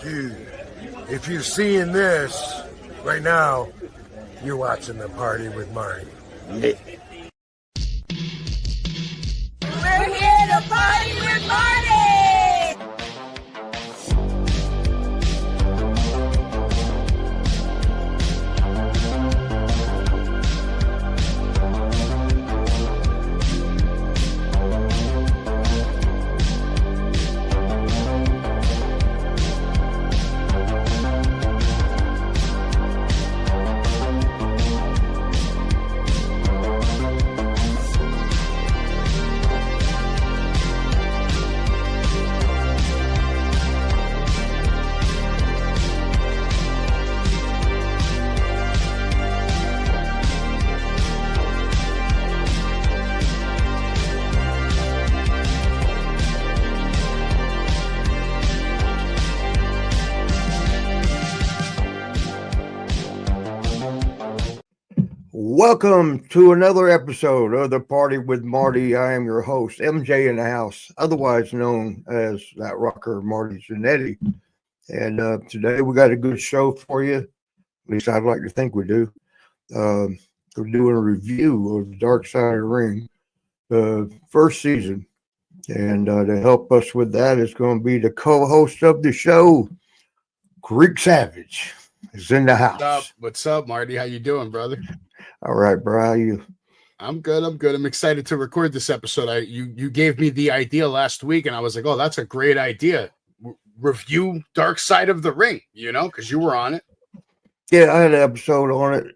Dude, if you're seeing this right now, you're watching the Party with Marty. We're here to party with Marty! Welcome to another episode of the Party with Marty. I am your host, MJ in the house, otherwise known as that rocker Marty Jannetty. And today we got a good show for you. At least I'd like to think we do. We're doing a review of the Dark Side of the Ring, the first season. And to help us with that is going to be the co-host of the show, Greek Savage, is in the house. What's up, Marty? How you doing, brother? All right, bro. How are you? I'm good. I'm excited to record this episode. You gave me the idea last week, and I was like, oh, that's a great idea. Review Dark Side of the Ring, because you were on it. Yeah, I had an episode on it.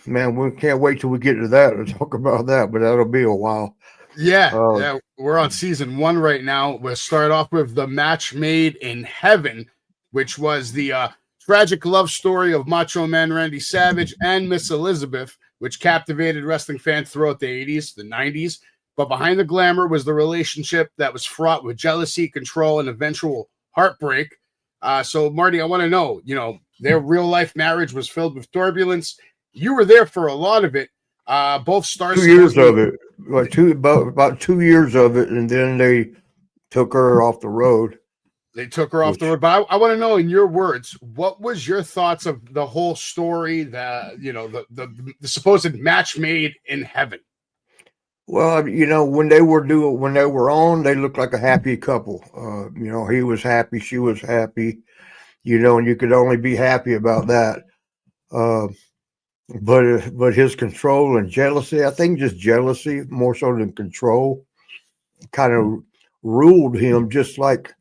Man, we can't wait till we get to that and talk about that, but that'll be a while. Yeah, we're on season 1 right now. We'll start off with The Match Made in Heaven, which was the tragic love story of Macho Man Randy Savage and Miss Elizabeth, which captivated wrestling fans throughout the 80s, the 90s. But behind the glamour was the relationship that was fraught with jealousy, control, and eventual heartbreak. So, Marty, I want to know, their real-life marriage was filled with turbulence. You were there for a lot of it. Both stars. 2 years of it, about 2 years of it, and then they took her off the road. They took her off the road. But I want to know, in your words, what was your thoughts of the whole story, the supposed match made in heaven? Well, when they were on, they looked like a happy couple. He was happy, she was happy, and you could only be happy about that. But his control and jealousy, I think just jealousy more so than control, kind of ruled him, just like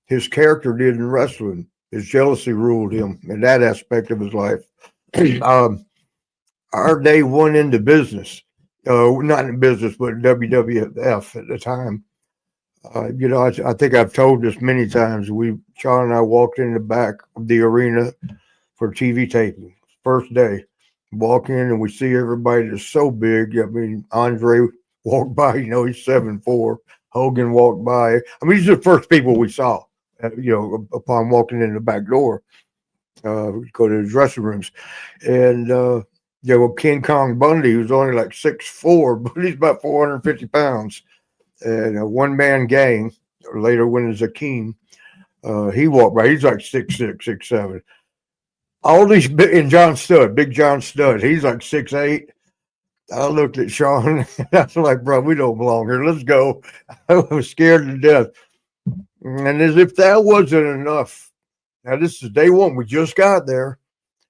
his character did in wrestling. His jealousy ruled him in that aspect of his life. Our day one into business, not in business, but WWF at the time. I think I've told this many times. Sean and I walked in the back of the arena for TV taping. First day, walk in and we see everybody that's so big. I mean, Andre walked by, he's 7'4". Hogan walked by. These are the first people we saw. Upon walking in the back door, go to the dressing rooms, and King Kong Bundy, who's only like 6'4", but he's about 450 pounds, and a one-man gang. Later, when as a king, he walked by. He's like 6'6", 6'7". All these and John Studd, Big John Studd, he's like 6'8". I looked at Sean, and I was like, "Bro, we don't belong here. Let's go." I was scared to death. And as if that wasn't enough, now this is day one. We just got there.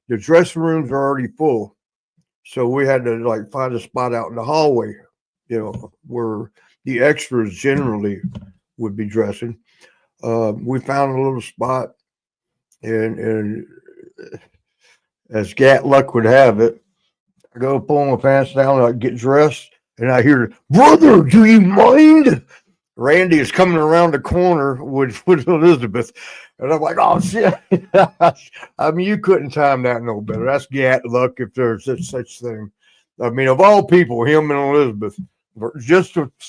The dressing rooms are already full. So we had to find a spot out in the hallway, where the extras generally would be dressing. We found a little spot, and as luck would have it, I go pull my pants down and I get dressed, and I hear, "Brother, do you mind?" Randy is coming around the corner with Elizabeth. And I'm like, "Oh, shit." You couldn't time that no better. That's luck if there's such thing. Of all people, him and Elizabeth.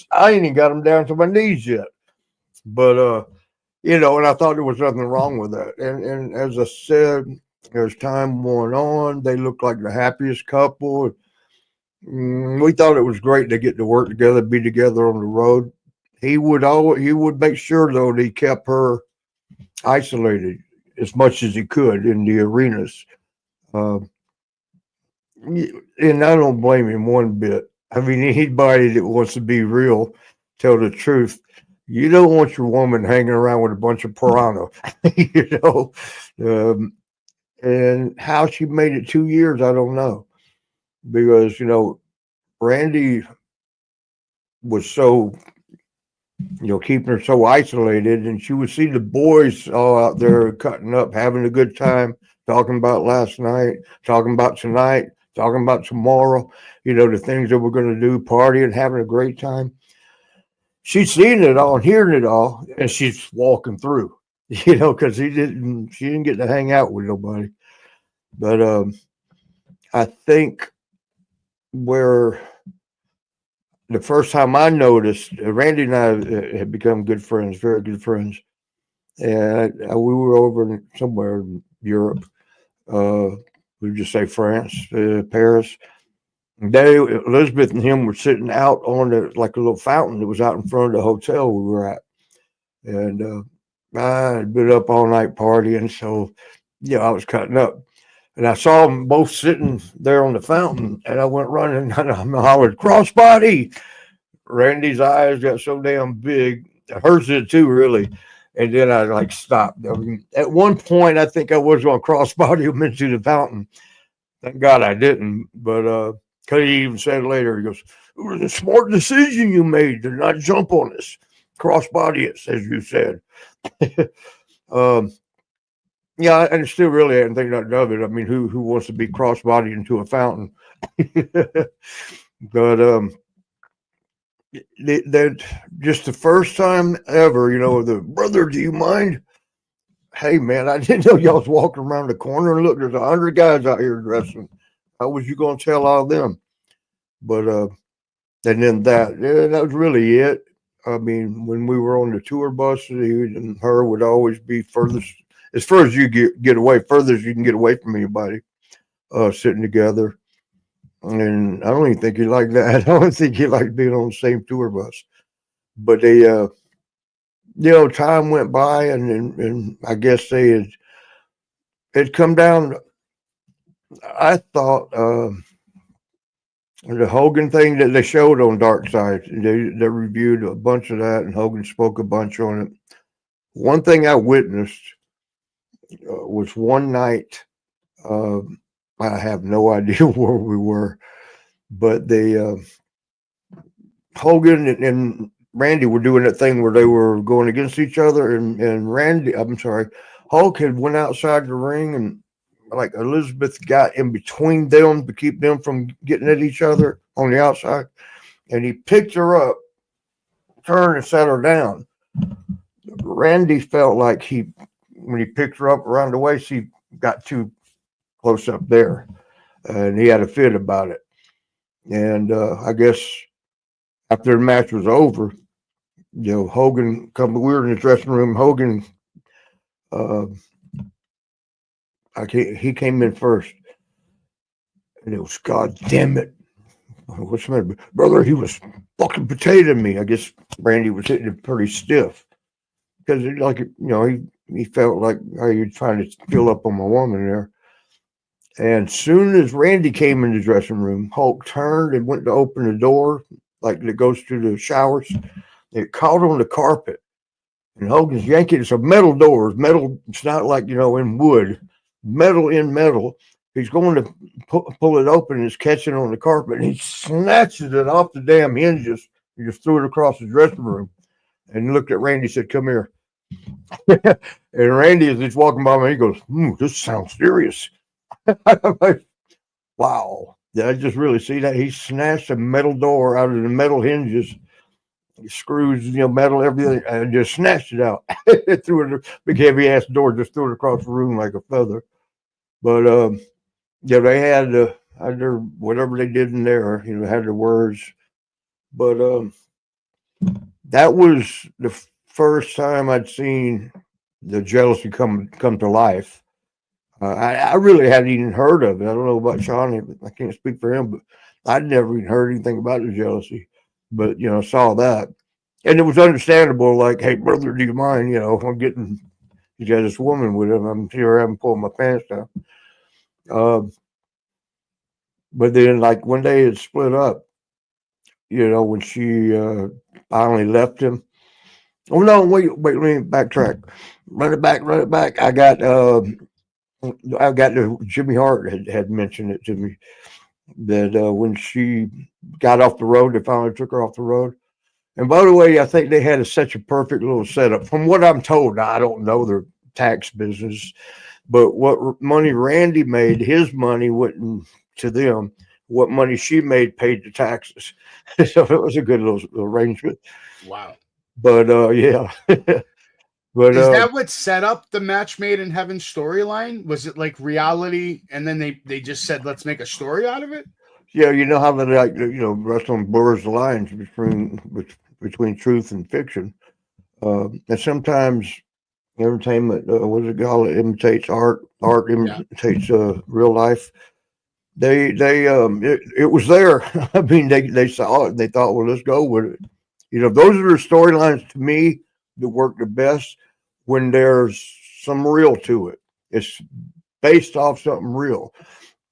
I ain't even got them down to my knees yet. But, and I thought there was nothing wrong with that. And as I said, as time went on, they looked like the happiest couple. We thought it was great to get to work together, be together on the road. He would make sure, though, that he kept her isolated. as much as he could in the arenas. And I don't blame him one bit. I mean, anybody that wants to be real, tell the truth. You don't want your woman hanging around with a bunch of piranha, you know. And how she made it 2 years, I don't know. Because, you know, Randy was so, you know, keeping her so isolated, and she would see the boys all out there cutting up, having a good time, talking about last night, talking about tonight, talking about tomorrow, you know, the things that we're going to do, partying, having a great time. She's seeing it all and hearing it all, and she's walking through, you know, because she didn't get to hang out with nobody. But I think where the first time I noticed, Randy and I had become good friends, very good friends. And we were over somewhere in Europe. We just say France, Paris. Elizabeth and him were sitting out on like a little fountain that was out in front of the hotel we were at. And I had been up all night partying, so I was cutting up. And I saw them both sitting there on the fountain, and I went running and I hollered, "Crossbody!" Randy's eyes got so damn big. Hers did too, really. And then I like stopped. I mean, at one point, I think I was going to crossbody him into the fountain. Thank God I didn't. But because he even said later, he goes, "It was a smart decision you made to not jump on us, crossbody us, as you said." Yeah, and still really hadn't think nothing of it. I mean, who wants to be crossbody into a fountain? But that just the first time ever, you know, the brother, do you mind? Hey man, I didn't know y'all was walking around the corner and look, there's 100 guys out here dressing. How was you gonna tell all of them? But and then that was really it. I mean, when we were on the tour bus, he and her would always be furthest as far as you get away, furthest you can get away from anybody, sitting together. And I don't even think he liked that. I don't think he liked being on the same tour bus. But they, you know, time went by, and I guess they had come down. I thought the Hogan thing that they showed on Dark Side, they reviewed a bunch of that, and Hogan spoke a bunch on it. One thing I witnessed was one night. I have no idea where we were, but they Hogan and Randy were doing that thing where they were going against each other, and Hulk had went outside the ring, and like Elizabeth got in between them to keep them from getting at each other on the outside, and he picked her up, turned and sat her down. Randy felt like when he picked her up around the waist, he got too close up there, and he had a fit about it. And I guess after the match was over, you know, Hogan we were in the dressing room. Hogan, he came in first, and it was, "God damn it, what's the matter, brother?" He was fucking potatoing me. I guess Randy was hitting it pretty stiff because, like, you know, he felt like, "Oh, you're trying to fill up on my woman there." And soon as Randy came in the dressing room, Hulk turned and went to open the door, like that goes to the showers. It caught on the carpet, and Hogan's yanking. It's a metal door. Metal. It's not like, you know, in wood. Metal in metal. He's going to pull it open, and it's catching on the carpet, and he snatches it off the damn hinges and just threw it across the dressing room. And he looked at Randy and said, "Come here." And Randy, as he's walking by me, he goes, "This sounds serious." I'm like, wow. Did I just really see that? He snatched a metal door out of the metal hinges, screws, you know, metal, everything, and just snatched it out. Threw it, big heavy ass door, just threw it across the room like a feather. But yeah, they had their whatever they did in there, you know, had their words. But that was the first time I'd seen the jealousy come to life. I really hadn't even heard of it. I don't know about Sean. I can't speak for him, but I'd never even heard anything about the jealousy. But, you know, saw that. And it was understandable, like, "Hey, brother, do you mind? You know, I'm getting he's got this woman with him. I'm sure I haven't pulled my pants down. But then, like, one day it split up, when she finally left him. Oh, no, wait, let me backtrack. Run it back. I got the Jimmy Hart had mentioned it to me that when she got off the road, they finally took her off the road. And by the way, I think they had such a perfect little setup. From what I'm told, now, I don't know their tax business, but what money Randy made, his money went to them. What money she made paid the taxes. So it was a good little arrangement. Wow. But yeah. But is that what set up the Match Made in Heaven storyline? Was it like reality, and then they just said, let's make a story out of it? Yeah, you know how they like, wrestling blurs the lines between truth and fiction. And sometimes entertainment, what is it called? It imitates art. Art imitates real life. It was there. I mean, they saw it and they thought, well, let's go with it. Those are the storylines to me that work the best when there's some real to it. It's based off something real.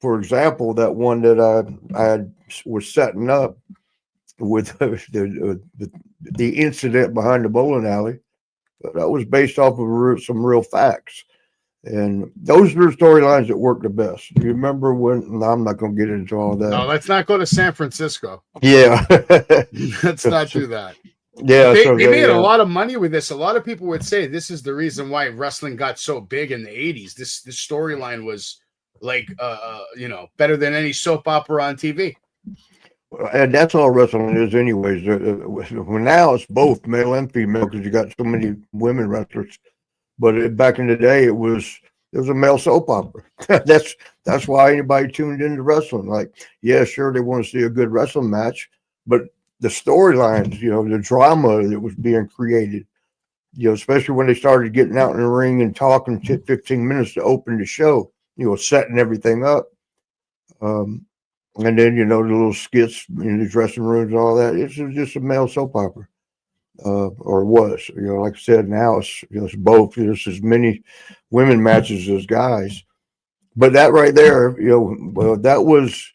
For example, that one that I was setting up with the incident behind the bowling alley, that was based off of some real facts. And those are the storylines that work the best. You remember when? No, I'm not going to get into all that. No, let's not go to San Francisco. Yeah. Let's not do that. Yeah. They made a lot of money with this. A lot of people would say this is the reason why wrestling got so big in the 80s. This storyline was like, better than any soap opera on TV. And that's all wrestling is anyways. Well, now it's both male and female because you got so many women wrestlers. But back in the day, it was a male soap opera. That's why anybody tuned into wrestling. Like, yeah, sure, they want to see a good wrestling match, but the storylines, the drama that was being created, especially when they started getting out in the ring and talking 15 minutes to open the show, setting everything up. And then, the little skits in the dressing rooms and all that. It's just a male soap opera. Or was, like I said, now it's both. There's as many women matches as guys, but that right there, that was,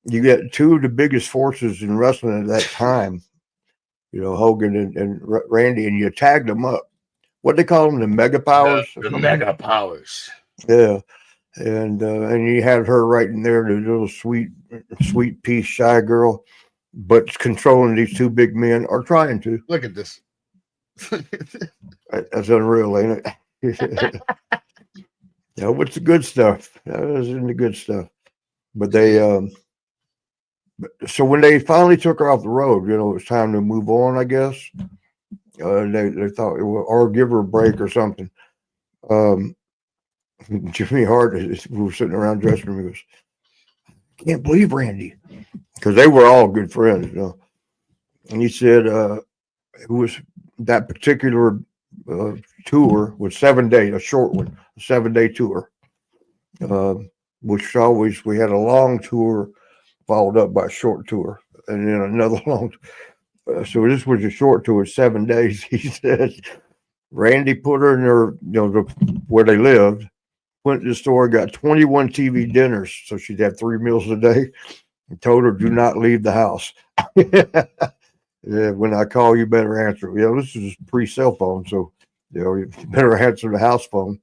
you get two of the biggest forces in wrestling at that time, Hogan and Randy, and you tagged them up. What they call them, the mega powers. The mega powers. Yeah, and you had her right in there, the little sweet pea shy girl. But controlling these two big men, are trying to. Look at this. That's unreal, ain't it? Yeah, what's the good stuff? That was in the good stuff. But so when they finally took her off the road, it was time to move on, I guess. They thought, or give her a break or something. Jimmy Hart, we were sitting around the dressing room, he goes, can't believe Randy. Because they were all good friends, And he said it was that particular tour was 7 days, a short one, a 7-day tour, which always, we had a long tour followed up by a short tour and then another long. So this was a short tour, 7 days. He said Randy put her in her, where they lived, went to the store, got 21 TV dinners. So she'd have 3 meals a day. And told her, do not leave the house. Yeah, when I call, you better answer. This is pre-cell phone, so you better answer the house phone.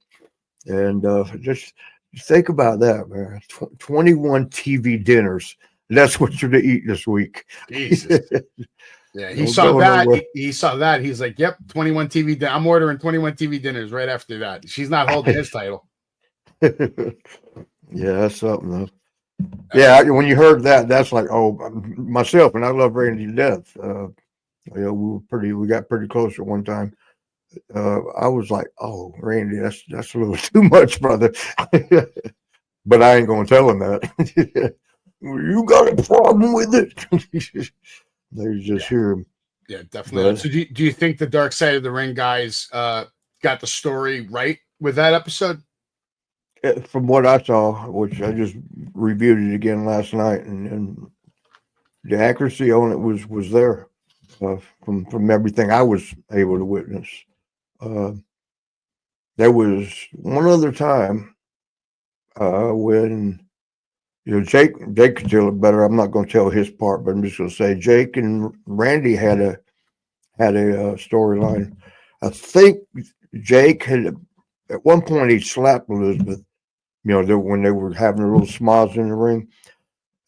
And just think about that, man. 21 TV dinners. That's what you're to eat this week. Jesus. Yeah, he saw that. He saw that. He's like, yep, 21 TV. I'm ordering 21 TV dinners right after that. She's not holding his title. Yeah, that's something, though. Yeah, when you heard that, that's like, myself, and I love Randy to death. We got pretty close at one time. I was like, oh, Randy, that's a little too much, brother. But I ain't gonna tell him that. You got a problem with it? They just hear him. Yeah, definitely. But, so do you think the Dark Side of the Ring guys got the story right with that episode? From what I saw, which I just reviewed it again last night, and the accuracy on it was there from everything I was able to witness. there was one other time when Jake could tell it better. I'm not going to tell his part, but I'm just going to say Jake and Randy had a storyline. I think Jake had at one point he slapped Elizabeth. When they were having a little smiles in the ring.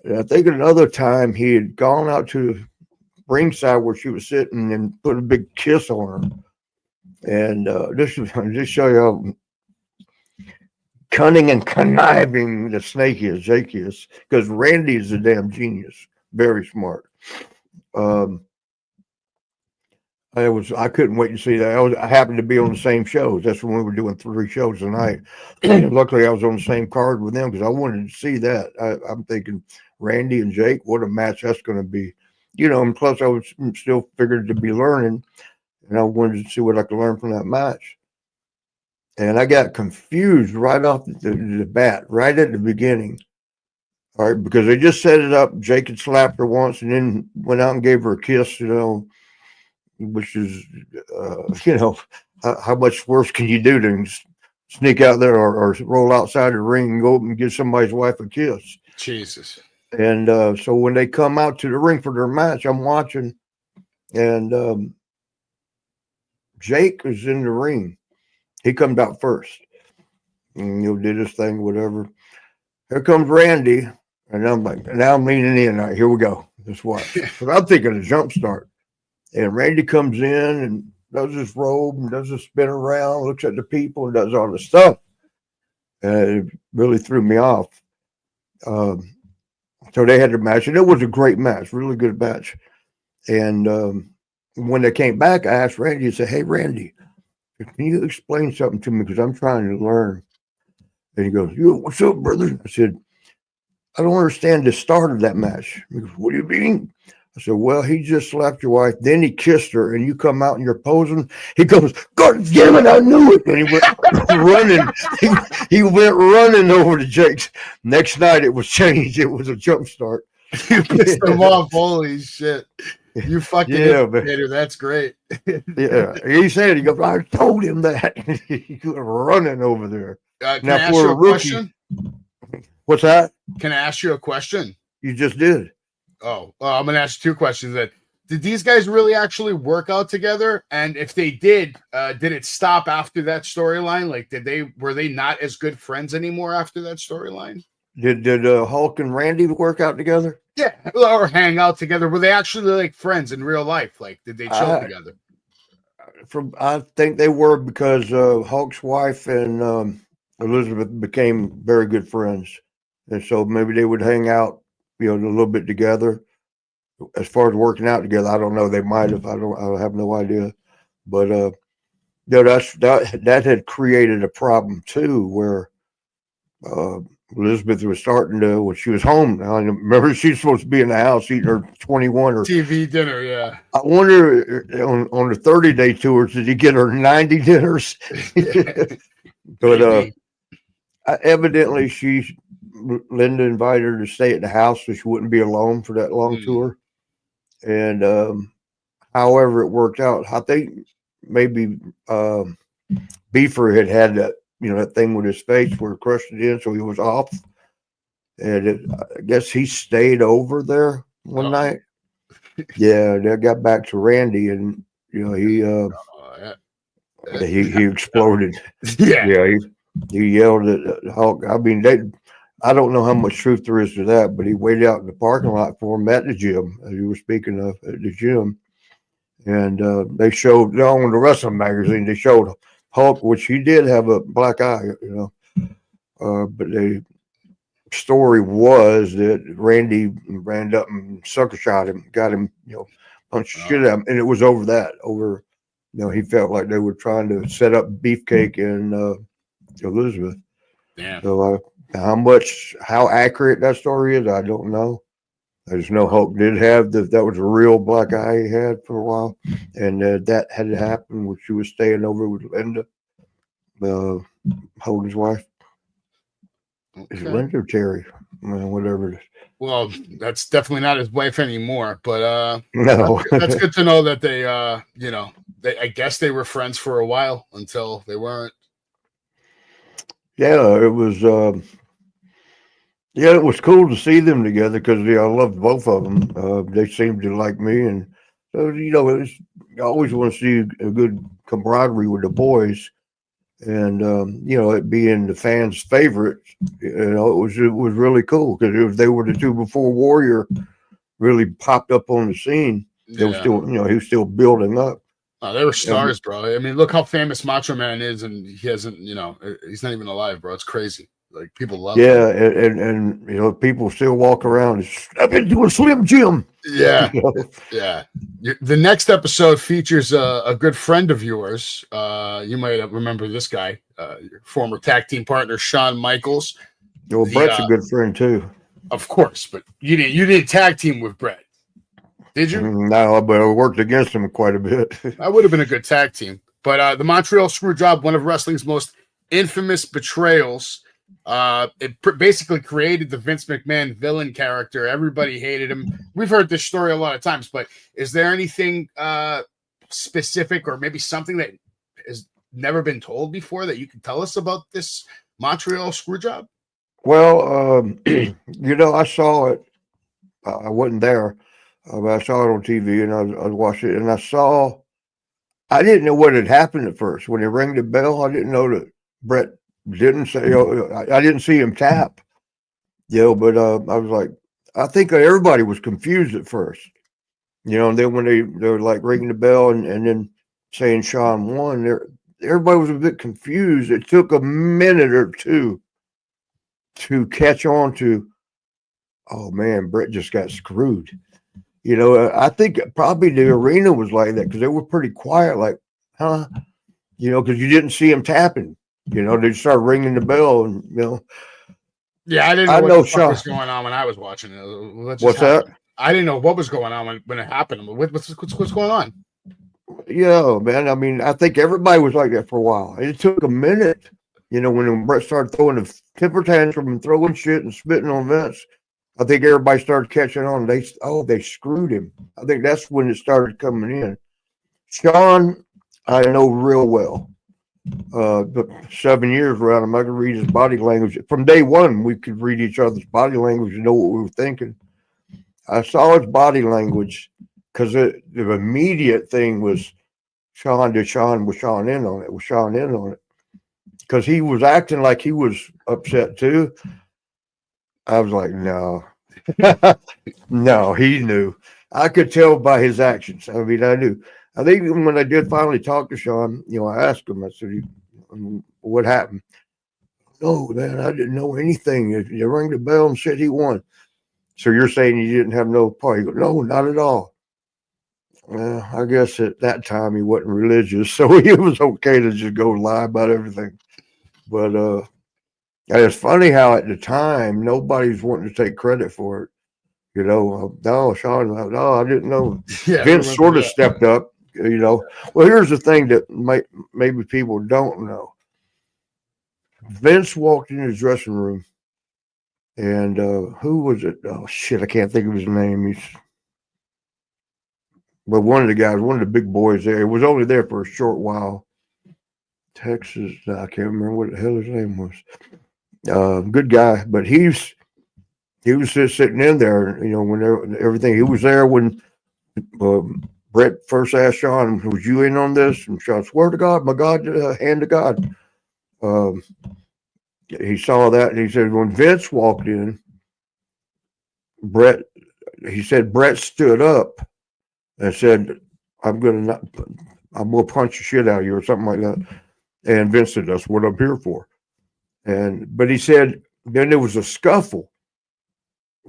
And I think another time he had gone out to the ringside where she was sitting and put a big kiss on her. And this just show you how cunning and conniving the snake is, Jake is, because Randy is a damn genius, very smart. I couldn't wait to see that. I happened to be on the same shows. That's when we were doing 3 shows a night. Luckily, I was on the same card with them because I wanted to see that. I'm thinking Randy and Jake, what a match that's going to be. And plus I was still figured to be learning, and I wanted to see what I could learn from that match. And I got confused right off the bat, right at the beginning. All right, because they just set it up. Jake had slapped her once and then went out and gave her a kiss, which is, how much worse can you do than sneak out there or roll outside the ring and go up and give somebody's wife a kiss? Jesus. And so when they come out to the ring for their match, I'm watching, and Jake is in the ring. He comes out first and did his thing, whatever. Here comes Randy, and I'm like, now I'm leaning in. All right, here we go. Let's watch. But I'm thinking a jump start. And Randy comes in and does his robe and does a spin around, looks at the people and does all the stuff. And it really threw me off. So they had their match, and it was a great match, really good match. And when they came back, I asked Randy, I said, hey, Randy, can you explain something to me? Because I'm trying to learn. And he goes, what's up, brother? I said, I don't understand the start of that match. He goes, what do you mean? I said, well, he just slapped your wife. Then he kissed her, and you come out and you're posing. He goes, God damn it, I knew it. And he went running. He went running over to Jake's. Next night, it was changed. It was a jump start. You pissed him off. Holy shit. You fucking indicator. That's great. Yeah. He said, he goes, I told him that. He went running over there. Can I ask you a question? What's that? Can I ask you a question? You just did. Oh, I'm going to ask 2 questions then. Did these guys really actually work out together? And if they did it stop after that storyline? Like, were they not as good friends anymore after that storyline? Did Hulk and Randy work out together? Yeah, or hang out together. Were they actually like friends in real life? Like, did they chill together? I think they were, because Hulk's wife and Elizabeth became very good friends, and so maybe they would hang out, a little bit together. As far as working out together, I don't know. They might have. I have no idea. But that had created a problem too, where Elizabeth was starting to, when she was home. I remember she's supposed to be in the house eating her 21 or TV dinner. Yeah. I wonder on the 30-day tours, did he get her 90 dinners? But evidently Linda invited her to stay at the house so she wouldn't be alone for that long tour. And however it worked out, I think maybe Beaver had that, that thing with his face where it crushed it in, so he was off. And I guess he stayed over there one night. Yeah, they got back to Randy, and he exploded. Yeah, he yelled at Hulk. I mean, I don't know how much truth there is to that, but he waited out in the parking lot for him at the gym, as you were speaking of, at the gym. And they showed, on the wrestling magazine, they showed Hulk, which he did have a black eye, but the story was that Randy ran up and sucker shot him, got him, punched the shit out of him, and it was over, he felt like they were trying to set up Beefcake and Elizabeth. Damn. So how accurate that story is, I don't know. I just know Hulk did have that was a real black eye he had for a while, and that had happened when she was staying over with Linda, Hogan's wife. Okay. Is it Linda or Terry? Whatever it is. Well, that's definitely not his wife anymore, but no. That's good to know that they I guess they were friends for a while until they weren't. Yeah, it was. Yeah, it was cool to see them together because I loved both of them. They seemed to like me, and so I always want to see a good camaraderie with the boys, and it being the fans' favorite. It was really cool because they were the two before Warrior really popped up on the scene. They were still, he was still building up. Oh, they were stars, bro. I mean, look how famous Macho Man is, and he hasn't, he's not even alive, bro. It's crazy. Like, people love him. Yeah, and people still walk around. I've been doing Slim Jim. Yeah, yeah. The next episode features a good friend of yours. You might remember this guy, your former tag team partner, Shawn Michaels. Well, Brett's a good friend too. Of course, but you didn't tag team with Brett, did you? No, but I worked against him quite a bit. That would have been a good tag team. But the Montreal Screwjob, one of wrestling's most infamous betrayals. It basically created the Vince McMahon villain character. Everybody hated him. We've heard this story a lot of times, but is there anything specific or maybe something that has never been told before that you can tell us about this Montreal Screwjob? Well, I saw it. I wasn't there, but I saw it on TV, and I was watching it, and I didn't know what had happened at first. When they rang the bell, I didn't know that Brett didn't say, I didn't see him tap, but I was like, I think everybody was confused at first, and then when they were like ringing the bell and then saying Shawn won, everybody was a bit confused. It took a minute or two to catch on to, oh man, Brett just got screwed. I think probably the arena was like that because they were pretty quiet, like, huh? Because you didn't see him tapping. They started ringing the bell, and Yeah, I didn't know what was going on when I was watching it. What's that? I didn't know what was going on when it happened. What's going on? Yeah, man. I mean, I think everybody was like that for a while. It took a minute, when Brett started throwing a temper tantrum and throwing shit and spitting on Vince. I think everybody started catching on. They screwed him. I think that's when it started coming in. Shawn, I know real well. But 7 years around him, I could read his body language. From day one, we could read each other's body language and know what we were thinking. I saw his body language because the immediate thing was Shawn was Shawn in on it. Because he was acting like he was upset too. I was like, no. No, he knew. I could tell by his actions. I mean, I knew. I think when I did finally talk to Shawn, I asked him, I said, what happened? No, man, I didn't know anything. You rang the bell and said he won. So you're saying you didn't have no part? He goes, no, not at all. Well, I guess at that time he wasn't religious, so it was okay to just go lie about everything. But it's funny how at the time nobody's wanting to take credit for it. No, Shawn, no, I didn't know. Yeah, Vince sort of stepped up. Well, here's the thing that maybe people don't know. Vince walked in his dressing room, and who was it? Oh shit, I can't think of his name. But one of the big boys there. He was only there for a short while. Texas, I can't remember what the hell his name was. Good guy, but he was just sitting in there. When everything, he was there when. Brett first asked Shawn, was you in on this? And Shawn, swear to God, my God, hand to God. He saw that, and he said, when Vince walked in, Brett stood up and said, I'm gonna punch the shit out of you or something like that. And Vince said, that's what I'm here for. But he said, then there was a scuffle.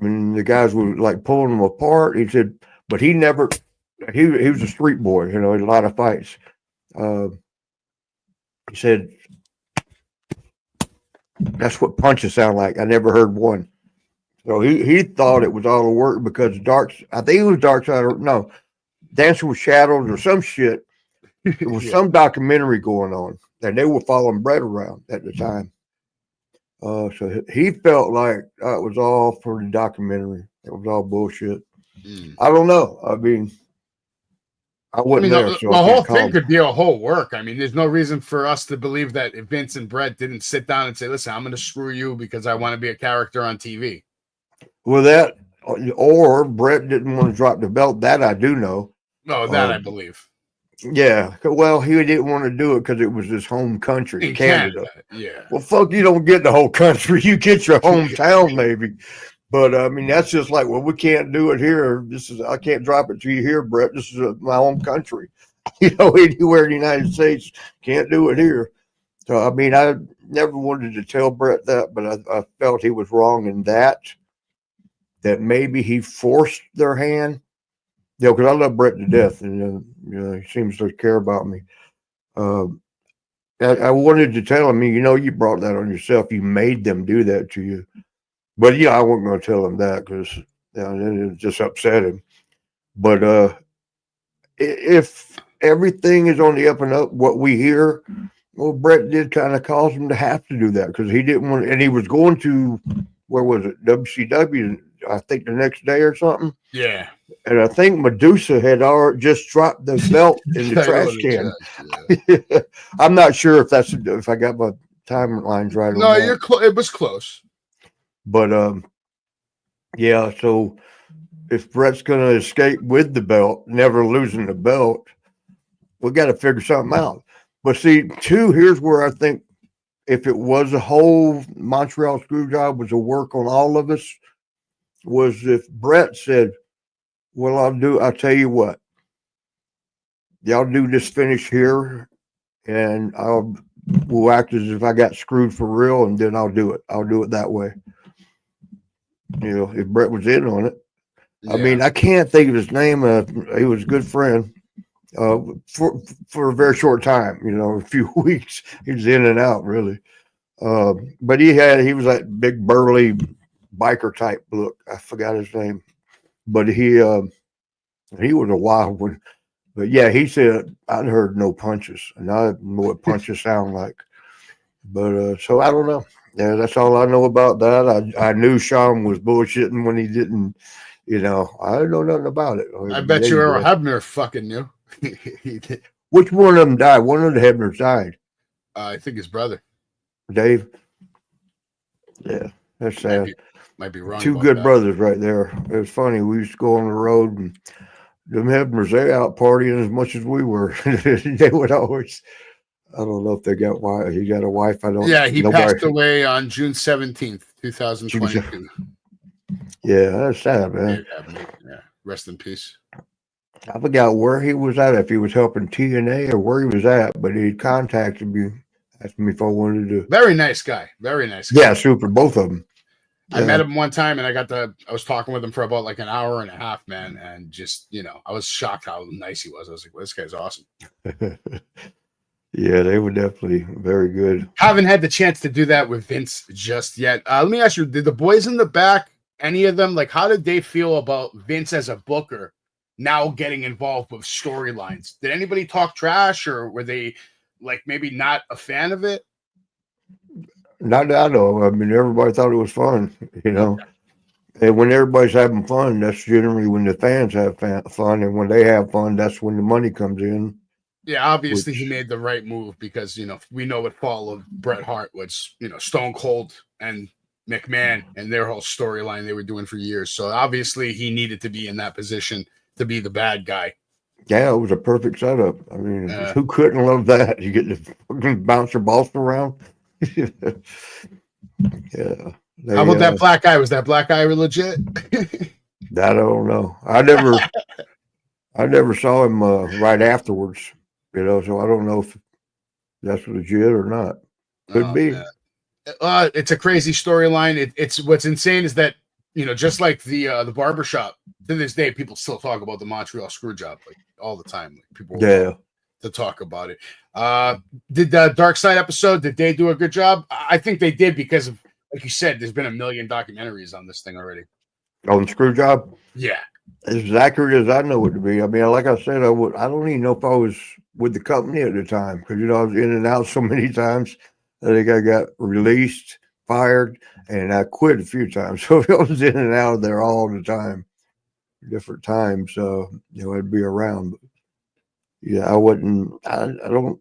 And the guys were like pulling them apart. He said, but he never... He was a street boy, a lot of fights. He said, that's what punches sound like. I never heard one. So he thought it was all a work because I think it was Dark Side, Dancing with Shadows or some shit. There was some documentary going on, and they were following Brett around at the time. So he felt like it was all for the documentary. It was all bullshit. I don't know. I mean, I wasn't there, so the I whole can't thing comment. could be a whole work. I mean, there's no reason for us to believe that if Vince and Brett didn't sit down and say, listen, I'm going to screw you because I want to be a character on TV. Well, that or Brett didn't want to drop the belt. That I do know. No, that I believe. Yeah. Well, he didn't want to do it because it was his home country, In Canada. Yeah. Well, fuck, you don't get the whole country. You get your hometown, maybe. But I mean, that's just like, well, we can't do it here. I can't drop it to you here, Brett. This is my home country. Anywhere in the United States, can't do it here. So, I mean, I never wanted to tell Brett that, but I felt he was wrong in that maybe he forced their hand. Because I love Brett to death, and he seems to care about me. I wanted to tell him, you brought that on yourself. You made them do that to you. But I wasn't going to tell him that because it just upset him. But if everything is on the up and up, what we hear, well, Brett did kind of cause him to have to do that because he didn't want, and he was going to, where was it, WCW, I think the next day or something. Yeah. And I think Medusa had already just dropped the belt in the trash can. Yeah. I'm not sure if I got my timelines right. No, you're close. It was close. But so if Brett's going to escape with the belt, never losing the belt, we got to figure something out. But see, too, here's where I think if it was a whole Montreal Screwjob was a work on all of us, was if Brett said, well, I'll tell you what, y'all do this finish here and we'll act as if I got screwed for real, and then I'll do it. I'll do it that way. If Brett was in on it. Yeah. I mean, I can't think of his name. He was a good friend for a very short time, a few weeks. He was in and out, really. But he was that big burly biker type look. I forgot his name. But he was a wild one. But yeah, he said, I'd heard no punches, and I didn't know what punches sound like. But so I don't know. Yeah, that's all I know about that. I knew Sean was bullshitting when he didn't, I didn't know nothing about it. I bet you Erich Hebner fucking knew. Which one of them died? One of the Hebners died. I think his brother. Dave? Yeah, that's sad. Might be wrong. Two good brothers right there. It was funny. We used to go on the road, and them Hebners, they out partying as much as we were. They would always... I don't know if they got wife. He got a wife. I don't. Yeah, he passed away on June 17th, 2022. Yeah, that's sad, man. Yeah, rest in peace. I forgot where he was at, if he was helping TNA or where he was at, but he contacted me, asked me if I wanted to. Very nice guy. Very nice guy. Yeah, super. Both of them. I met him one time, and I was talking with him for about like an hour and a half, man, and just I was shocked how nice he was. I was like, well, this guy's awesome. Yeah, they were definitely very good. Haven't had the chance to do that with Vince just yet. Let me ask you, did the boys in the back, any of them, like, how did they feel about Vince as a booker now getting involved with storylines? Did anybody talk trash, or were they, like, maybe not a fan of it? Not that I know. I mean, everybody thought it was fun, And when everybody's having fun, that's generally when the fans have fun. And when they have fun, that's when the money comes in. Yeah, obviously he made the right move because, we know what fall of Bret Hart was, Stone Cold and McMahon and their whole storyline they were doing for years. So obviously he needed to be in that position to be the bad guy. Yeah, it was a perfect setup. I mean, who couldn't love that? You get to fucking bounce your balls around. Yeah. How about that black guy? Was that black guy legit? I don't know. I never saw him right afterwards. So I don't know if that's legit or not. Could be. Man. It's a crazy storyline. It's what's insane is that just like the barbershop, to this day, people still talk about the Montreal Screwjob like all the time. Like, people to talk about it. Did the Dark Side episode? Did they do a good job? I think they did because of, like you said, there's been a million documentaries on this thing already. On Screwjob? Yeah. As accurate as I know it to be. I mean, like I said, I don't even know if I was with the company at the time because I was in and out so many times. I think I got released, fired, and I quit a few times. So I was in and out of there all the time, different times. I'd be around. Yeah, I wasn't. I don't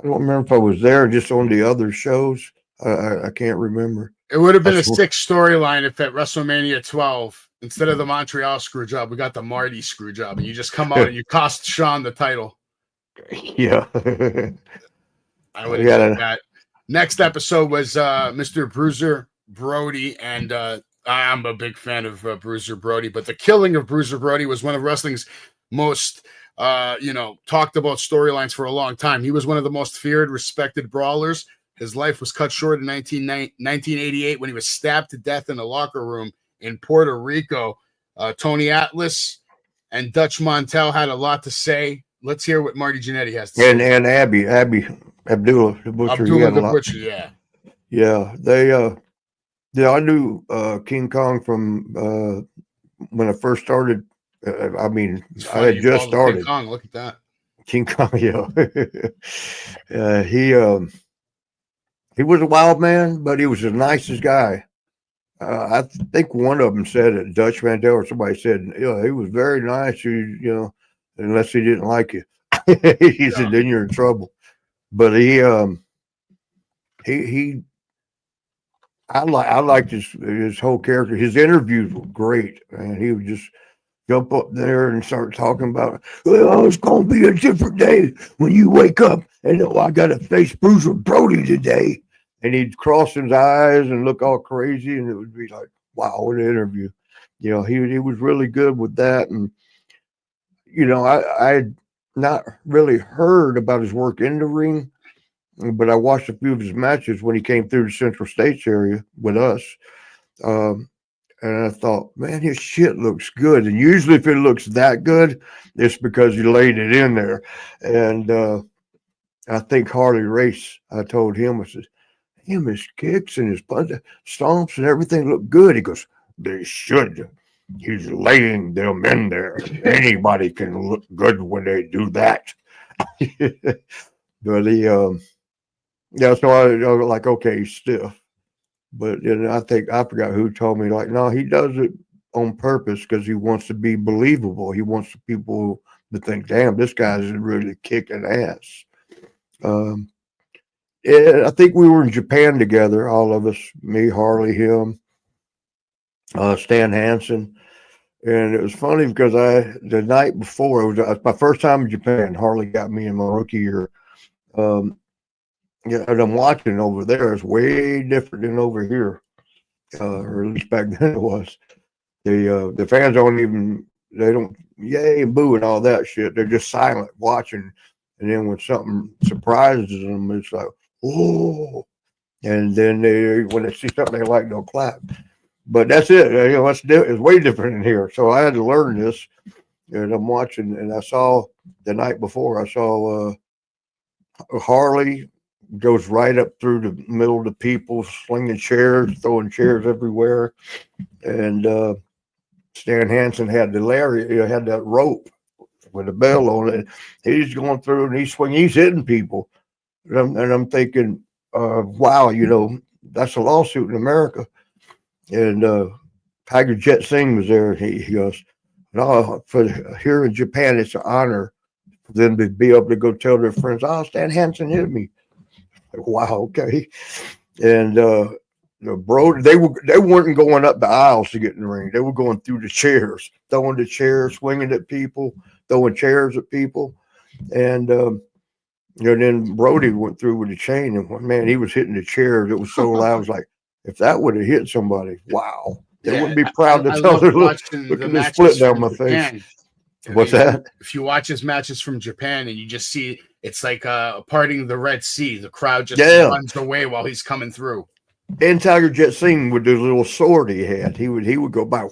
remember if I was there just on the other shows. I can't remember. It would have been a That's what- sick storyline if at WrestleMania 12, instead of the Montreal Screwjob, we got the Marty Screwjob, and you just come out and you cost Sean the title. Yeah. I would have done that. Next episode was Mr. Bruiser Brody, and I'm a big fan of Bruiser Brody, but the killing of Bruiser Brody was one of wrestling's most talked about storylines for a long time. He was one of the most feared, respected brawlers. His life was cut short in 1988 when he was stabbed to death in a locker room in Puerto Rico. Tony Atlas and Dutch Montel had a lot to say. Let's hear what Marty Jannetty has to say. And Abby Abdullah the Butcher. Abdullah the Butcher, yeah. Yeah, I knew King Kong from when I first started. I had just started. King Kong, look at that. King Kong, yeah. He was a wild man, but he was the nicest guy. I think one of them said it, Dutch Mandel or somebody said, he was very nice, unless he didn't like you. He said, then you're in trouble. But I liked his whole character. His interviews were great, and he would just jump up there and start talking about, well, it's going to be a different day when you wake up and I got to face Bruiser Brody today. And he'd cross his eyes and look all crazy, and it would be like, wow, what an interview. He was really good with that. And, I had not really heard about his work in the ring, but I watched a few of his matches when he came through the Central States area with us. And I thought, man, his shit looks good. And usually if it looks that good, it's because you laid it in there. And I think Harley Race, I told him, I said, his kicks and his stomps and everything look good. He goes, they should. He's laying them in there. Anybody can look good when they do that. But so I was like, okay, he's stiff. But then I forgot who told me, like, no, he does it on purpose because he wants to be believable. He wants people to think, damn, this guy's really kicking ass. I think we were in Japan together, all of us, me, Harley, him, Stan Hansen. And it was funny because the night before, it was my first time in Japan. Harley got me in my rookie year. And I'm watching over there. It's way different than over here, or at least back then it was. The fans they don't yay and boo and all that shit. They're just silent watching. And then when something surprises them, it's like, oh, and then when they see something they like, they'll clap. But that's it. It's way different in here. So I had to learn this, and I'm watching. And I saw the night before, I saw Harley goes right up through the middle of the people, slinging chairs, throwing chairs everywhere, and Stan Hansen had had that rope with a bell on it. He's going through and he's hitting people. And I'm thinking, wow, that's a lawsuit in America. And Tiger Jet Singh was there. He goes, no, for here in Japan, it's an honor for them to be able to go tell their friends, oh, Stan Hansen hit me. Like, wow, okay. And they weren't going up the aisles to get in the ring. They were going through the chairs, throwing the chairs, swinging at people, throwing chairs at people. And then Brody went through with the chain, and man, he was hitting the chairs. It was so loud. I was like, if that would have hit somebody, wow. They wouldn't be proud to tell their look at the split down my face. What's that? If you watch his matches from Japan and you just see it's like parting the Red Sea, the crowd just runs away while he's coming through. And Tiger Jet Singh with the little sword he had, he would go by.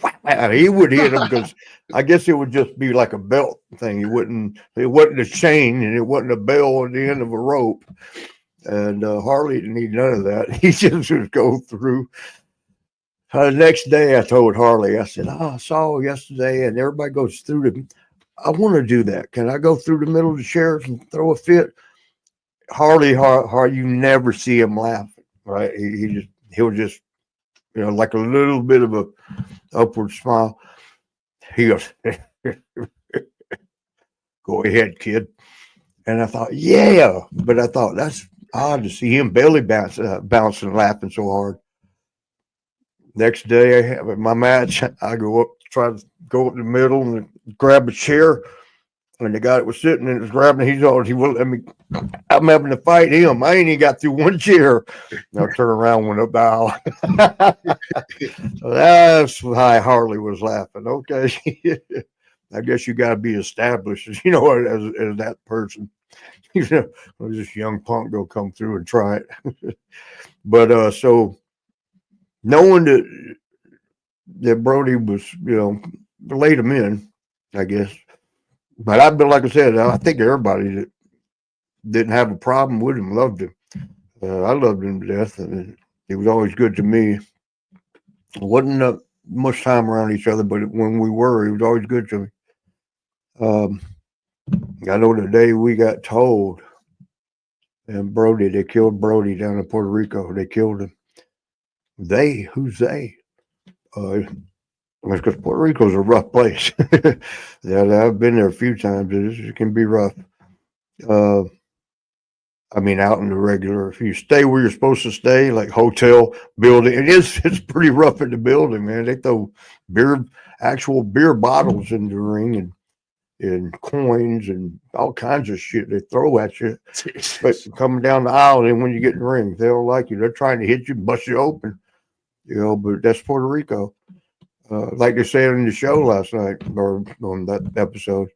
He would hit him because I guess it would just be like a belt thing. It wasn't a chain and it wasn't a bell at the end of a rope. And Harley didn't need none of that. He just would go through. The next day, I told Harley, I said, I saw yesterday, and everybody goes through I want to do that. Can I go through the middle of the chairs and throw a fit? Harley, you never see him laughing, right? He'll just, like a little bit of a upward smile. He goes, Go ahead, kid. And I thought, yeah, but I thought that's odd to see him belly bouncing, laughing so hard. Next day, I have my match. I go up, try to go up the middle and grab a chair. And the guy that was sitting and was grabbing, he wouldn't let me. I'm having to fight him. I ain't even got through one chair. And I turn around, went up the aisle. So that's why Harley was laughing. Okay. I guess you got to be established, as that person. This young punk go come through and try it. But so knowing that Brody was, laid him in, I guess. But I've been, like I said, I think everybody that didn't have a problem with him loved him. I loved him to death, and he was always good to me. Wasn't much time around each other, but when we were, he was always good to me. I know the day we got told, and they killed Brody down in Puerto Rico. They killed him. Who's they? Because Puerto Rico's a rough place. Yeah, I've been there a few times. It can be rough. Out in the regular, if you stay where you're supposed to stay, like hotel building, it's pretty rough in the building, man. They throw actual beer bottles in the ring and coins and all kinds of shit they throw at you. But coming down the aisle, and when you get in the ring, they don't like you. They're trying to hit you, bust you open. But that's Puerto Rico. Like they said in the show last night, or on that episode,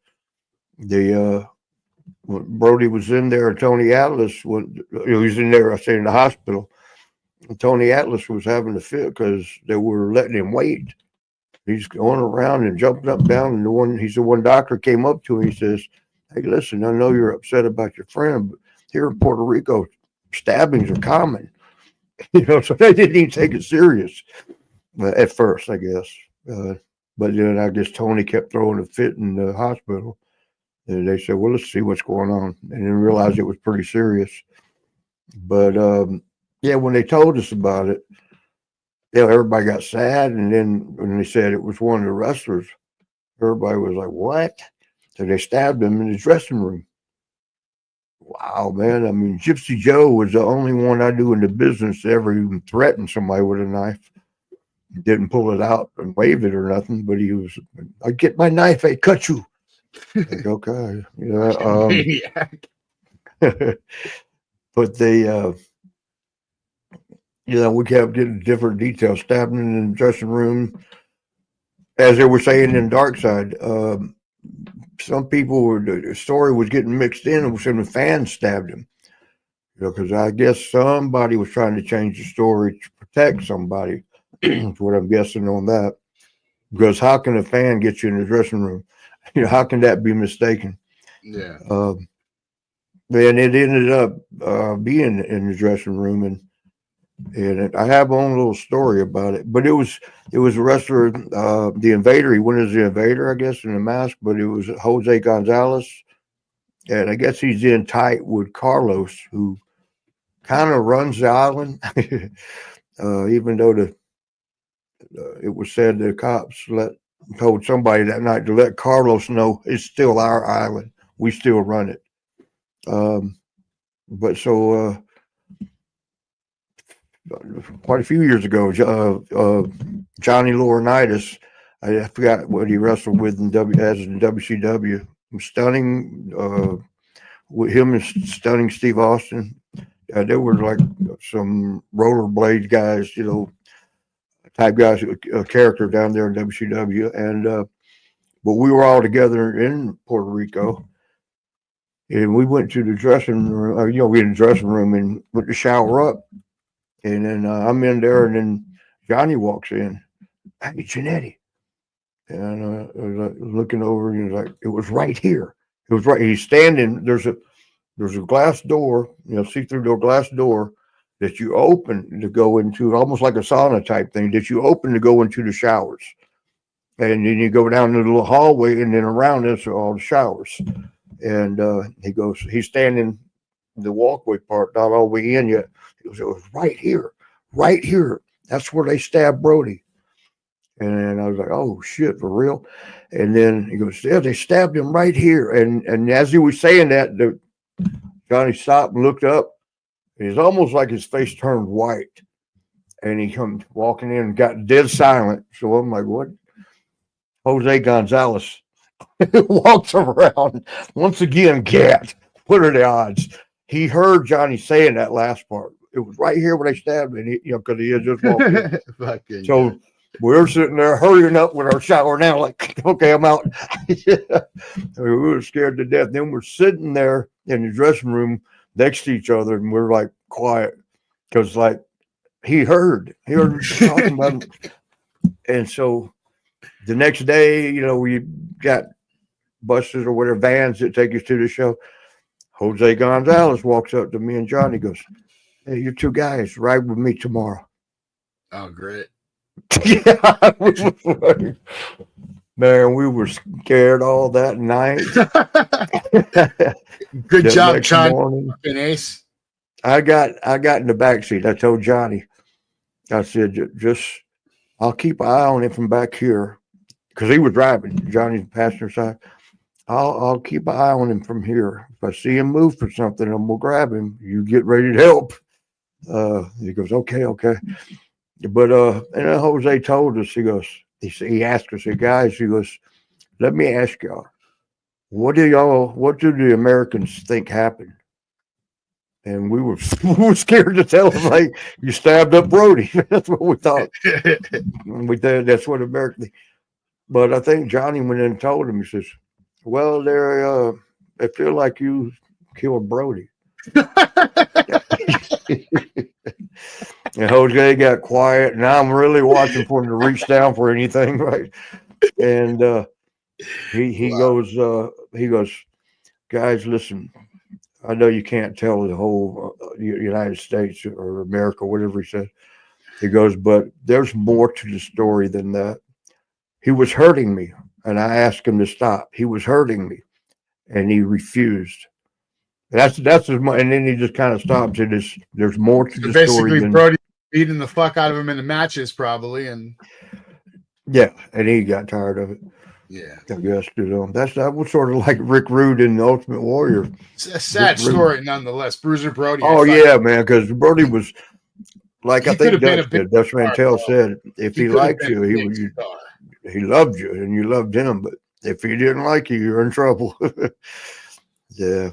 when Brody was in there, Tony Atlas, he was in there, I say in the hospital. Tony Atlas was having a fit because they were letting him wait. He's going around and jumping up and down, and the one doctor came up to him. He says, "Hey, listen, I know you're upset about your friend, but here in Puerto Rico, stabbings are common." So they didn't even take it serious at first, I guess. But then I guess Tony kept throwing a fit in the hospital. And they said, well, let's see what's going on. And then realized it was pretty serious. But, when they told us about it, everybody got sad. And then when they said it was one of the wrestlers, everybody was like, what? So they stabbed him in his dressing room. Wow, man. Gypsy Joe was the only one I knew in the business to ever even threaten somebody with a knife. Didn't pull it out and wave it or nothing, but he was, I get my knife, I cut you. Like, okay. But they, we kept getting different details, stabbing in the dressing room. As they were saying in Dark Side, some people the story was getting mixed in and some fans stabbed him. Because I guess somebody was trying to change the story to protect somebody. That's what I'm guessing on that. Because how can a fan get you in the dressing room? How can that be mistaken? Yeah. And it ended up being in the dressing room, and I have my own little story about it. But it was a wrestler, the Invader. He went as the Invader, I guess, in the mask. But it was Jose Gonzalez, and I guess he's in tight with Carlos, who kind of runs the island. Even though it was said the cops told somebody that night to let Carlos know it's still our island. We still run it. But so quite a few years ago, Johnny Laurinaitis, I forgot what he wrestled with in WCW. Stunning, with him and Stunning Steve Austin. They were like some rollerblade guys, type guys, a character down there in WCW. And but we were all together in Puerto Rico, and we went to the dressing room. We in the dressing room and went to shower up, and then I'm in there, and then Johnny walks in. Hey, Jannetty. And I was looking over, and he was like, it was right here. It was right. He's standing. There's a glass door, see-through door, glass door that you open to go into, almost like a sauna type thing, that you open to go into the showers. And then you go down the little hallway, and then around this are all the showers. And he's standing the walkway part, not all the way in yet. It was right here, right here. That's where they stabbed Brody. And I was like, oh shit, for real? And then he goes, yeah, they stabbed him right here. And as he was saying that, Johnny stopped and looked up. It's almost like his face turned white. And he comes walking in and got dead silent. So I'm like, what? Jose Gonzalez walks around once again. Gat, what are the odds? He heard Johnny saying that last part. It was right here when they stabbed him, because he had just walked in. So we're sitting there hurrying up with our shower now, like, okay, I'm out. We were scared to death. Then we're sitting there in the dressing room next to each other, and we're like quiet because, like, he heard talking about him. And so the next day, we got buses or whatever, vans that take us to the show. Jose Gonzalez walks up to me and Johnny, goes, hey, you two guys, ride with me tomorrow. Oh, great. Yeah, man, we were scared all that night. Good job, John. Ace. I got in the back seat. I told Johnny, I said, just I'll keep an eye on him from back here, because he was driving. Johnny's passenger side. I'll keep an eye on him from here. If I see him move for something, I'm gonna grab him. You get ready to help. He goes, okay. But and then Jose told us, he asked us, guys, he goes, let me ask y'all, what do the Americans think happened? And we were scared to tell him, like, you stabbed up Brody. That's what we thought. We thought that's what America. But I think Johnny went in and told him, he says, well, they feel like you killed Brody. And Jose got quiet, and I'm really watching for him to reach down for anything, right? And he goes, guys, listen, I know you can't tell the whole United States or America, whatever he said. He goes, but there's more to the story than that. He was hurting me, and I asked him to stop. He was hurting me, and he refused. That's as much, and then he just kind of stops. There's more to the story. Basically, Brody beating the fuck out of him in the matches, probably, and and he got tired of it. Yeah, I guess that was sort of like Rick Rude in the Ultimate Warrior. It's a sad story, nonetheless. Bruiser Brody. Oh yeah, man, because Brody was like, I think Dutch Mantel said, if he liked you, he loved you, and you loved him. But if he didn't like you, you're in trouble. Yeah.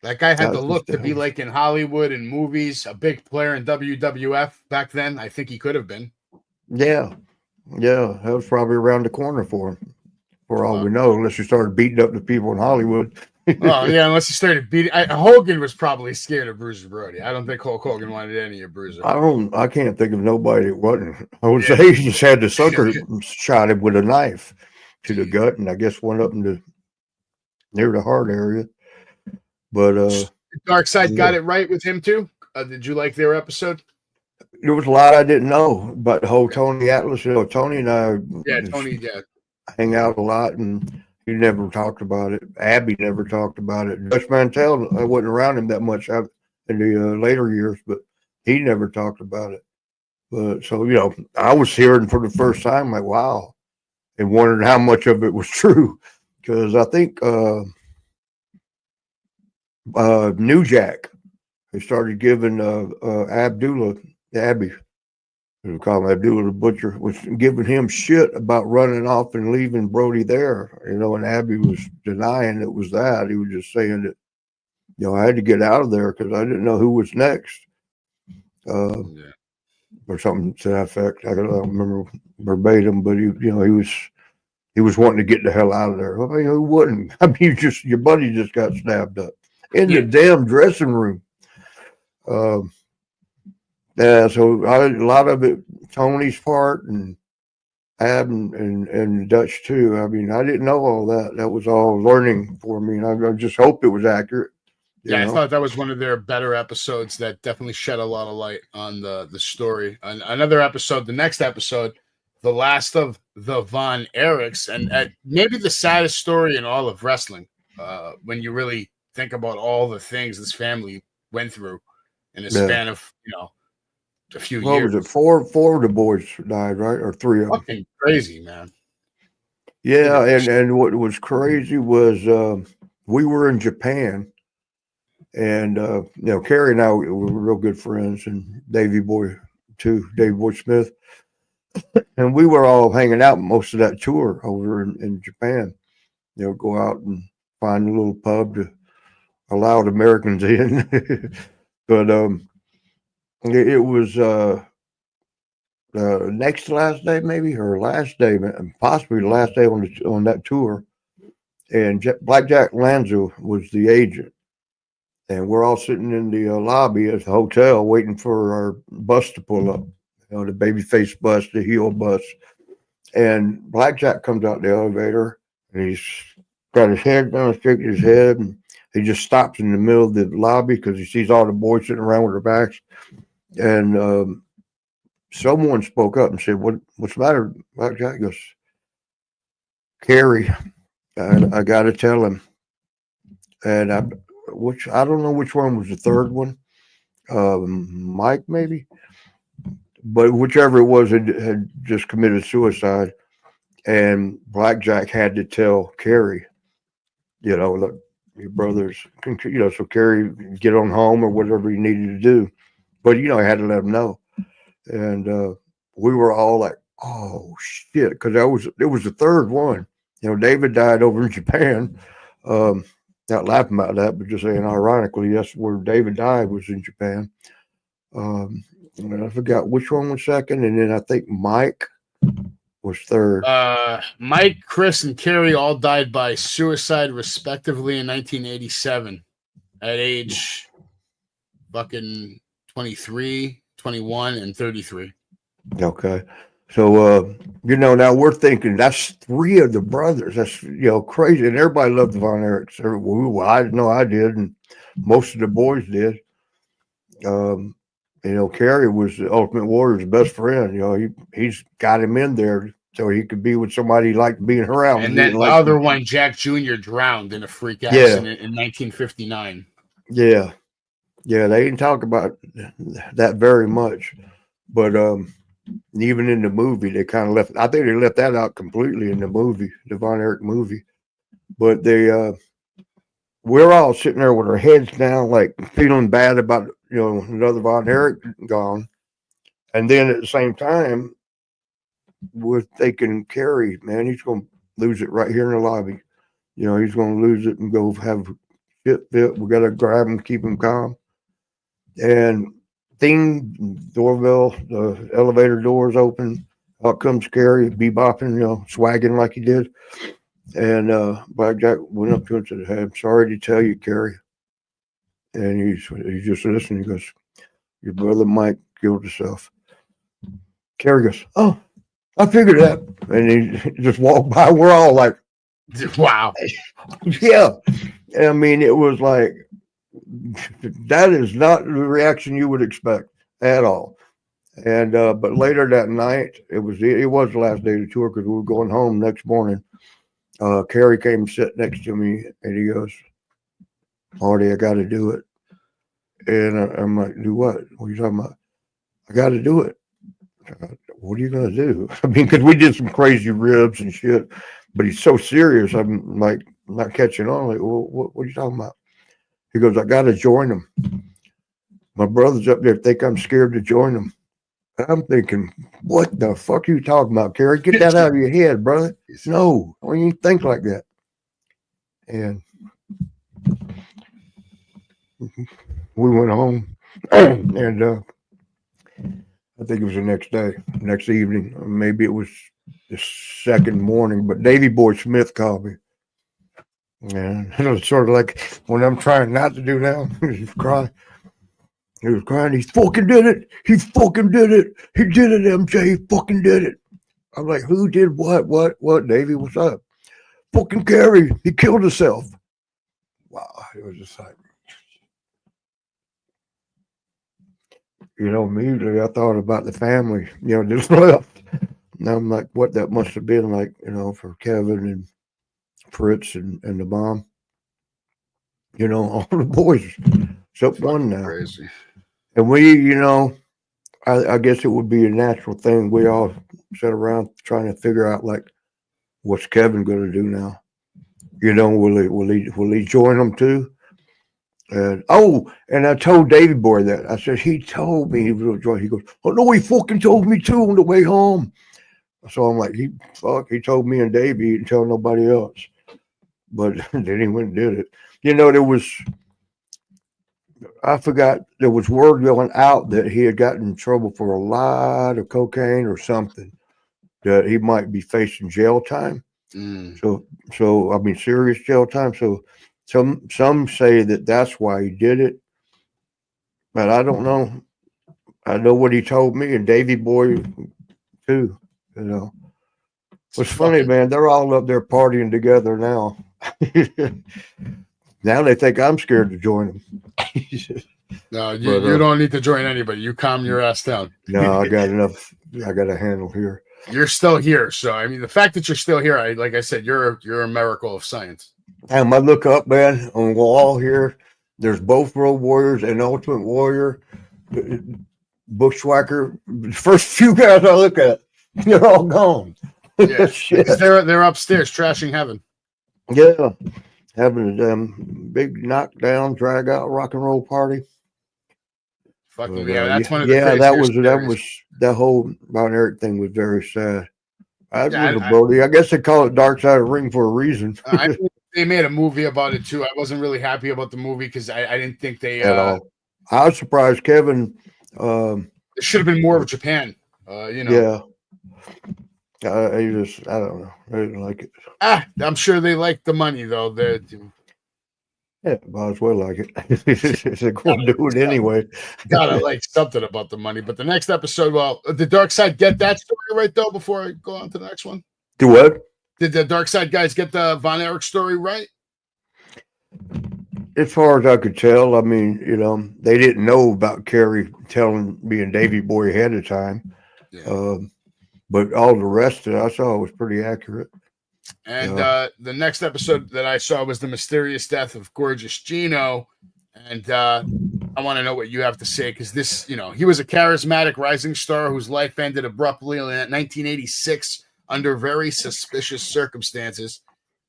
That guy had the look to be like in Hollywood and movies, a big player in WWF back then. I think he could have been. Yeah, that was probably around the corner for him, for all we know, unless you started beating up the people in Hollywood. Oh, yeah, unless he started beating. Hogan was probably scared of Bruiser Brody. I don't think Hulk Hogan wanted any of Bruiser. I can't think of nobody that wasn't. Jose just had the sucker shot him with a knife to the gut, and I guess went up near the heart area. But Dark Side got it right with him too. Did you like their episode? There was a lot I didn't know, but the whole Tony Atlas, Tony and I hang out a lot, and he never talked about it. Abby never talked about it. Dutch Mantel, I wasn't around him that much in the later years, but he never talked about it. But so, I was hearing for the first time, like, wow, and wondering how much of it was true, because I think New Jack, who started giving Abby, we call him Abdullah the Butcher, was giving him shit about running off and leaving Brody there, and Abby was denying it was that. He was just saying that, I had to get out of there because I didn't know who was next, or something to that effect. I don't remember verbatim, but he was wanting to get the hell out of there. I mean, who wouldn't? I mean, your buddy just got stabbed up in the damn dressing room. So a lot of it, Tony's part and Ab and Dutch too. I mean, I didn't know all that. That was all learning for me, and I just hoped it was accurate. I thought that was one of their better episodes that definitely shed a lot of light on the story. Another episode, the next episode, the last of the Von Erichs, and maybe the saddest story in all of wrestling, when you really think about all the things this family went through in a span of a few What years. was it? Four of the boys died, right? Or three of them. Fucking crazy, man. Yeah, and what was crazy was we were in Japan, and Carrie and I were real good friends, and Davy Boy too, Davy Boy Smith, and we were all hanging out most of that tour over in Japan. Go out and find a little pub to allow the Americans in, but it was next to last day, maybe, or last day, possibly the last day on that tour. And Blackjack Lanza was the agent. And we're all sitting in the lobby at the hotel waiting for our bus to pull up, the babyface bus, the heel bus. And Blackjack comes out the elevator, and he's got his head down, shaking his head, and he just stops in the middle of the lobby because he sees all the boys sitting around with their backs. And someone spoke up and said, "What's the matter, Blackjack?" He goes, "Carrie, I got to tell him." And I don't know which one was the third one, Mike maybe, but whichever it was had just committed suicide, and Blackjack had to tell Carrie, look, your brothers, so Carrie get on home or whatever he needed to do, but he had to let him know. And we were all like, "Oh shit," because it was the third one. David died over in Japan. Not laughing about that, but just saying ironically, that's where David died, was in Japan. And I forgot which one was second, and then I think Mike was third. Mike, Chris, and Carrie all died by suicide, respectively, in 1987 at age fucking 23, 21, and 33. Okay. So, now we're thinking that's three of the brothers. That's, crazy. And everybody loved the Von Erichs. Well, I know I did, and most of the boys did. Carrie was the Ultimate Warrior's best friend. He's got him in there so he could be with somebody he liked being around. And then the other one, Jack Jr., drowned in a freak accident in 1959. Yeah. Yeah, they didn't talk about that very much. But even in the movie, they kind of left. I think they left that out completely in the movie, the Von Erich movie. But we're all sitting there with our heads down, like feeling bad about another Von Erich gone. And then at the same time, we're thinking, Carrie, man, he's going to lose it right here in the lobby. He's going to lose it and go have shit fit. We got to grab him, keep him calm. And ding, doorbell, the elevator doors open. Out comes Carrie, bebopping, swagging like he did. And Blackjack went up to him and said, "Hey, I'm sorry to tell you, Carrie." And he just listened. He goes, "Your brother Mike killed himself." Carrie goes, "Oh, I figured that." And he just walked by. We're all like, wow. Yeah. I mean, it was like, that is not the reaction you would expect at all. And but later that night, it was the last day of the tour because we were going home next morning. Carrie came and sat next to me, and he goes, "Marty, I got to do it." And I'm like, "Do what? What are you talking about?" "I got to do it." "What are you gonna do?" I mean, because we did some crazy ribs and shit, but he's so serious. I'm like not catching on. Like, well, what are you talking about? He goes, "I got to join them. My brother's up there. Think I'm scared to join them." I'm thinking, what the fuck are you talking about, Carrie? Get that out of your head, brother. No, I don't even think like that. And we went home, and I think it was the next day, next evening. Maybe it was the second morning, but Davy Boy Smith called me. And it was sort of like when I'm trying not to do now, he's crying. He was crying. "He fucking did it. He fucking did it. He did it, MJ. He fucking did it." I'm like, "Who did what? What, Davey? What's up?" "Fucking Carrie. He killed himself." Wow. It was just like, immediately I thought about the family, just left. And I'm like, what that must have been like, for Kevin and Fritz and the mom. All the boys, except one now. Crazy. And we, I guess it would be a natural thing. We all sat around trying to figure out like, what's Kevin going to do now? You know, will he join them too? And I told Davy Boy that. I said, he told me he was going to join. He goes, oh no, he fucking told me too on the way home. So I'm like, he told me and Davy, he didn't tell nobody else. But then he went and did it. You know, I forgot, there was word going out that he had gotten in trouble for a lot of cocaine or something, that he might be facing jail time. So I mean, serious jail time. So some say that that's why he did it, but I don't know. I know what he told me and Davy Boy too. You know, it's funny, man. They're all up there partying together now. Now they think I'm scared to join them. No, you don't need to join anybody. You calm your ass down. No, I got enough. I got a handle here. You're still here, so I mean, the fact that you're still here, like I said, you're a miracle of science. And I look up, man, on the wall here. There's both Road Warriors and Ultimate Warrior, Bushwhacker. The first few guys I look at, they're all gone. Yeah, they're upstairs trashing heaven. Yeah, having a big knockdown, drag out rock and roll party. Fucking that's one of the that whole Ron Erich thing was very sad. Brody. I guess they call it Dark Side of the Ring for a reason. They made a movie about it too. I wasn't really happy about the movie because I didn't think they at all. I was surprised Kevin. It should have been more of Japan. You know. Yeah. I don't know. I didn't like it. I'm sure they like the money though. Yeah, might as well like it. They're going to do it anyway. Gotta like something about the money. But the next episode, well, did Dark Side get that story right though? Before I go on to the next one, do what? Did the Dark Side guys get the Von Erich story right? As far as I could tell, I mean, you know, they didn't know about Kerry telling me and Davy Boy ahead of time. Yeah. But all the rest of it I saw was pretty accurate. And the next episode that I saw was the mysterious death of Gorgeous Gino. And I want to know what you have to say, because this, you know, he was a charismatic rising star whose life ended abruptly in 1986 under very suspicious circumstances.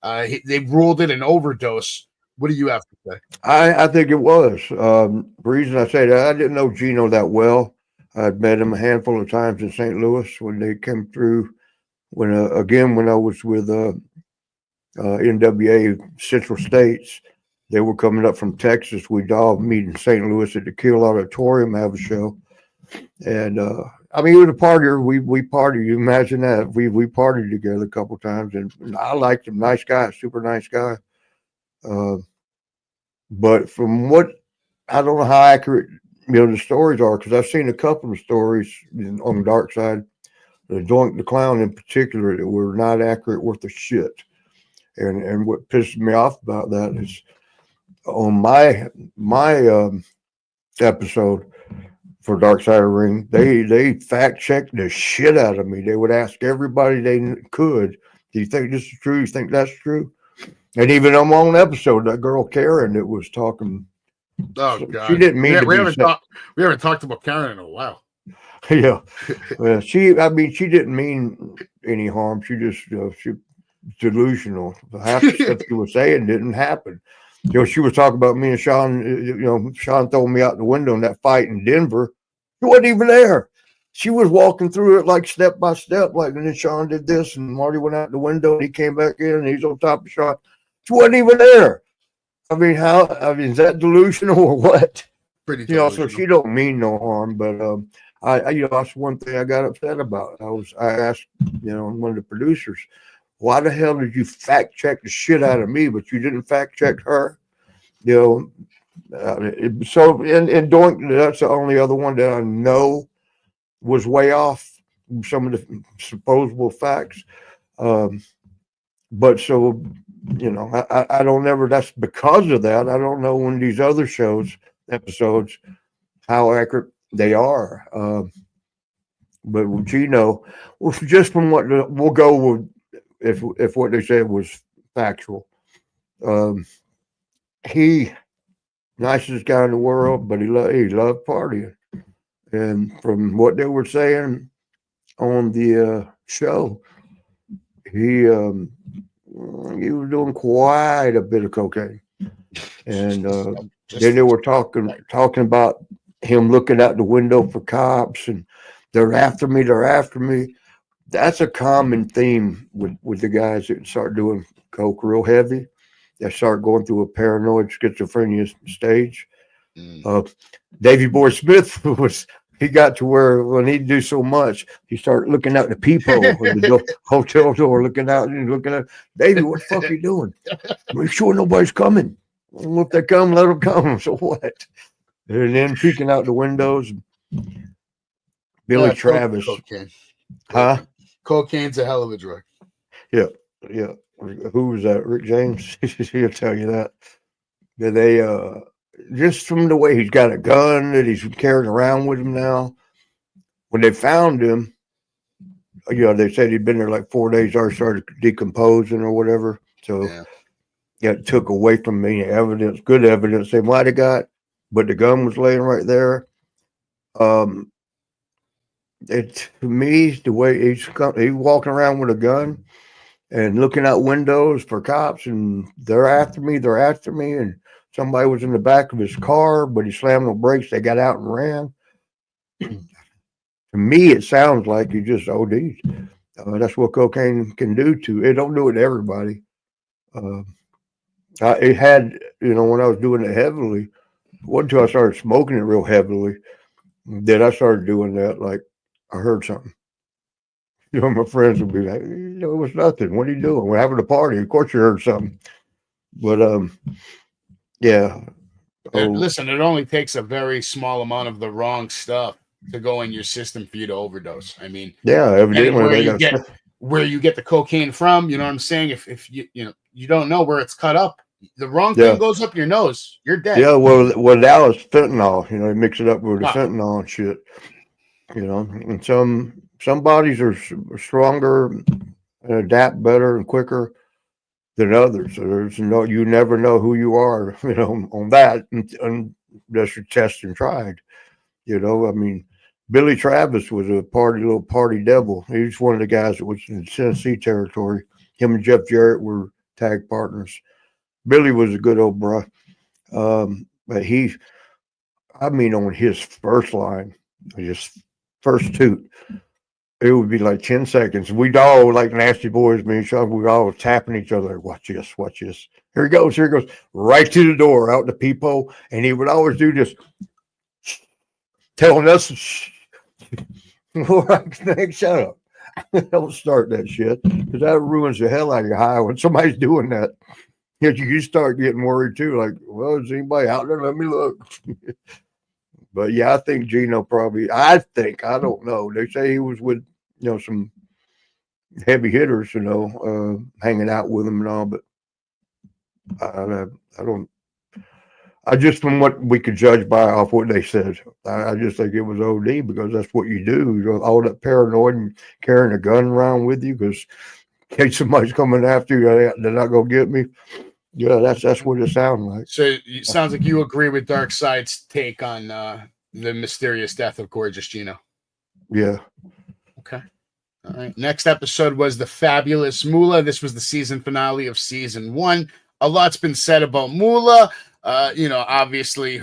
They ruled it an overdose. What do you have to say? I think it was. The reason I say that, I didn't know Gino that well. I'd met him a handful of times in St. Louis when they came through. When I was with NWA Central States, they were coming up from Texas. We'd all meet in St. Louis at the Kill Auditorium, have a show. And I mean, he was a partier. We partied. You imagine that. We partied together a couple of times, and I liked him. Nice guy, super nice guy. But from what, I don't know how accurate, you know, the stories are, because I've seen a couple of stories on the Dark Side, the Doink the Clown in particular, that were not accurate worth of shit. And what pisses me off about that is on my episode for Dark Side of the Ring, they fact checked the shit out of me. They would ask everybody they could, do you think this is true? You think that's true? And even on my own episode, that girl Karen that was talking. Oh God, she didn't mean we haven't talked about Karen in a while. Yeah, well, she didn't mean any harm. She just she delusional. Half the stuff she was saying didn't happen. You know, she was talking about me and Sean. You know, Sean throwing me out the window in that fight in Denver. She wasn't even there. She was walking through it like step by step, like, and then Sean did this, and Marty went out the window, and he came back in, and he's on top of Sean. She wasn't even there. I mean, is that delusional or what? Pretty delusional. You know, so she don't mean no harm, but you know, that's one thing I got upset about. I asked, you know, one of the producers, why the hell did you fact check the shit out of me, but you didn't fact check her? You know, so and Doink, that's the only other one that I know was way off some of the supposable facts. But so, you know, I don't ever, that's because of that. I don't know when these other episodes, how accurate they are. But with Gino, just from what we'll go with, if what they said was factual, he nicest guy in the world, but he loved partying, And from what they were saying on the show, he was doing quite a bit of cocaine. And then they were talking about him looking out the window for cops, and they're after me. That's a common theme with the guys that start doing coke real heavy. They start going through a paranoid schizophrenia stage. Davy Boy Smith he got to where when he'd do so much, he started looking out the peephole of the hotel door, looking out and looking at Davy, what the fuck are you doing? Make sure nobody's coming. Well, if they come, let them come. So what? And then peeking out the windows. Billy Travis. Cocaine. Huh? Cocaine's a hell of a drug. Yeah. Who was that? Rick James? He'll tell you that. They just from the way he's got a gun that he's carrying around with him now. When they found him, they said he'd been there like 4 days or started decomposing or whatever. So it took away from me evidence, good evidence they might have got, but the gun was laying right there. To me, the way he's walking around with a gun and looking out windows for cops, and they're after me, and somebody was in the back of his car, but he slammed the brakes. They got out and ran. To me, it sounds like he just OD'd. That's what cocaine can do to it. Don't do it to everybody. It had, when I was doing it heavily, it wasn't until I started smoking it real heavily that I started doing that. Like, I heard something. My friends would be like, it was nothing. What are you doing? We're having a party. Of course you heard something. But, yeah. Listen, it only takes a very small amount of the wrong stuff to go in your system for you to overdose. I mean, yeah, evidently where you get the cocaine from, you know what I'm saying? If you don't know where it's cut up, the wrong thing goes up your nose, you're dead. Yeah, well now it's fentanyl. You mix it up with the fentanyl and shit. And some bodies are stronger and adapt better and quicker than others. So you never know who you are, on that unless you're tested and tried. I mean, Billy Travis was a little party devil. He was one of the guys that was in Tennessee territory. Him and Jeff Jarrett were tag partners. Billy was a good old bro. But on his first line, his first toot, it would be like 10 seconds. We'd all, like nasty boys, me and Sean, we'd all tapping each other. Watch this. Here he goes. Right to the door, out the peephole. And he would always do this, telling us, shut up. Don't start that shit, because that ruins the hell out of your high when somebody's doing that. You start getting worried too, like, well, is anybody out there? Let me look. But yeah, I think Gino I don't know. They say he was with, some heavy hitters, hanging out with him and all, but I don't. I just, from what we could judge by off what they said, I just think it was OD, because that's what you do. All that paranoid and carrying a gun around with you, because in case somebody's coming after you, they're not going to get me. Yeah, that's what it sounds like. So it sounds like you agree with Dark Side's take on the mysterious death of Gorgeous Gino. Yeah. Okay. All right. Next episode was the Fabulous Moolah. This was the season finale of season 1. A lot's been said about Moolah. Obviously